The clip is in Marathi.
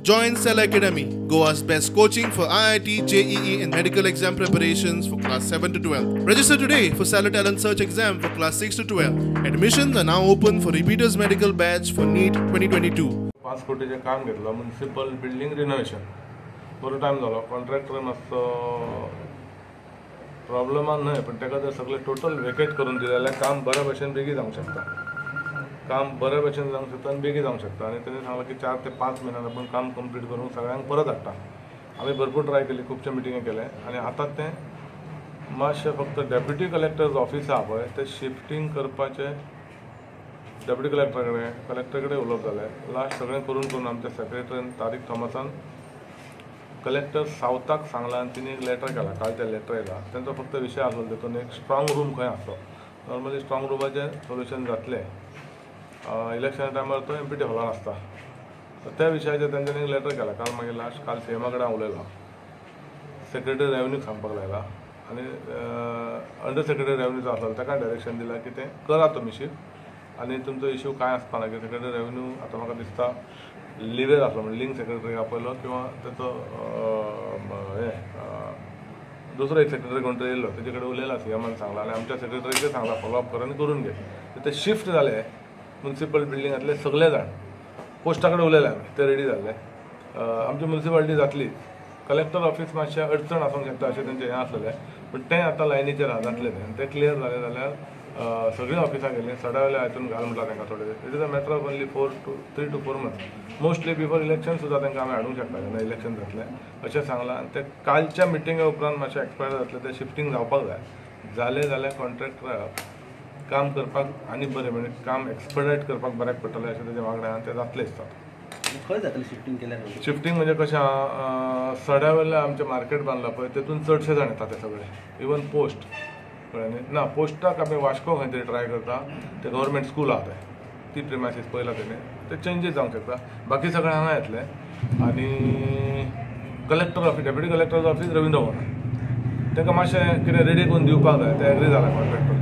Join Cell Academy, Goa's best coaching for IIT, JEE and medical exam preparations for class 7 to 12. Register today for Cell Talent Search exam for class 6 to 12. Admissions are now open for repeaters medical batch for NEET 2022. 5 कोटीचे काम घेतलं म्युनिसिपल बिल्डिंग रिनोवेशन बरो टाइम झालो कॉन्ट्रॅक्टर मातसो प्रॉब्लमान न्हय पण ताका जर सगळें टोटल वेकेट करून दिलें जाल्यार काम बऱ्या भशेन बेगीन जावंक शकता आनी बेगीन जावंक शकता आनी तेणें सांगलें की 4 ते 5 म्हयन्यान आपण काम कंप्लीट करून सगळ्यांक परत हाडटा आमी भरपूर ट्राय केली खुबशे मिटिंगे केले आनी आतां तें मातशें फक्त डेप्युटी कलेक्टर ऑफिस आहा पळय तें शिफ्टिंग करपाचें डेप्युटी कलेक्टर कडेन उलोवप जालें लास्ट सगळें करून आमच्या सेक्रेटरीन तारीक थॉमसान कलेक्टर सावथाक सांगलां आनी तिणी एक लेटर केला काल तें लेटर येयलां तेंचो फक्त विशय आसलो तेतून एक स्ट्रॉंग रूम खंय आसलो नॉर्मली स्ट्रॉंग रूमाचें सोल्युशन जातलें इलेक्शन टायमार तो एमपीटी हॉलान आसता त्या विशयाचेर तेंच्यांनी एक लेटर केला काल मागीर लास्ट काल सीएमा कडेन उलयलो सेक्रेटरी रेवन्यूक सांगपाक लायला आनी अंडर सेक्रेटरी रेवन्यूचो आसलो ताका डायरेक्शन दिलां की तें करा तुमी शिफ्ट आनी तुमचो इश्यू कांय आसपाना की सेक्रेटरी रेवन्यू आतां म्हाका दिसता लिवेर आसलो म्हणजे लिंक सेक्रेटरीक आपयलो किंवा तेचो दुसरो एक सेक्रेटरी कोण तरी येयल्लो तेजे कडेन उलयला सीएमान सांगला आनी आमच्या सेक्रेटरीक सांगला फॉलोअप कर आनी करून घे ते शिफ्ट जाले म्युनिसिपल बिल्डिंगांतले सगळे जाण पोस्टा कडेन उलयले आमी ते रेडी जाल्ले आमची म्युनिसिपालिटी जातली कलेक्टर ऑफिस मातशें अडचण आसूंक शकता अशें तेंचें हें आसलेलें पण तें आतां लायनीचेर जातलें तें क्लियर जालें जाल्यार सगळीं ऑफिसां गेलीं सडा वेल्या हातून घाल म्हटलां तांकां थोडे it is a matter of only 3 to 4 months mostly before election सुद्दां तांकां आमी हाडूंक शकता जेन्ना इलेक्शन जातलें अशें सांगलां आनी ते कालच्या मिटिंगे उपरांत मातशें एक्सपायर जातलें तें शिफ्टिंग जावपाक जाय जाल्यार कॉन्ट्रॅक्टराक काम करपाक आनी बरें म्हणजे काम एक्सपर्टायट करपाक बऱ्याक पडटलें अशें तेजें वांगडा आनी तें जातलें दिसता खंय जातलें शिफ्टिंग केल्यार शिफ्टिंग म्हणजे कशें सड्या वेल्या आमचें मार्केट बांदलां पळय तेतून चडशे जाण येता ते सगळे इवन पोस्ट कळ्ळें न्ही ना पोस्टाक आमी वास्को खंय तरी ट्राय करता ते गव्हर्मेंट स्कूल आहा तें ती प्रिमायसीस पयला तेणें ते चेंजीस जावंक शकता बाकी सगळें हांगा येतले आनी collector office deputy collector office Ravindra Bhavan तांकां मातशें कितें रेडी करून दिवपाक जाय ते एग्री जाला कॉन्ट्रॅक्टर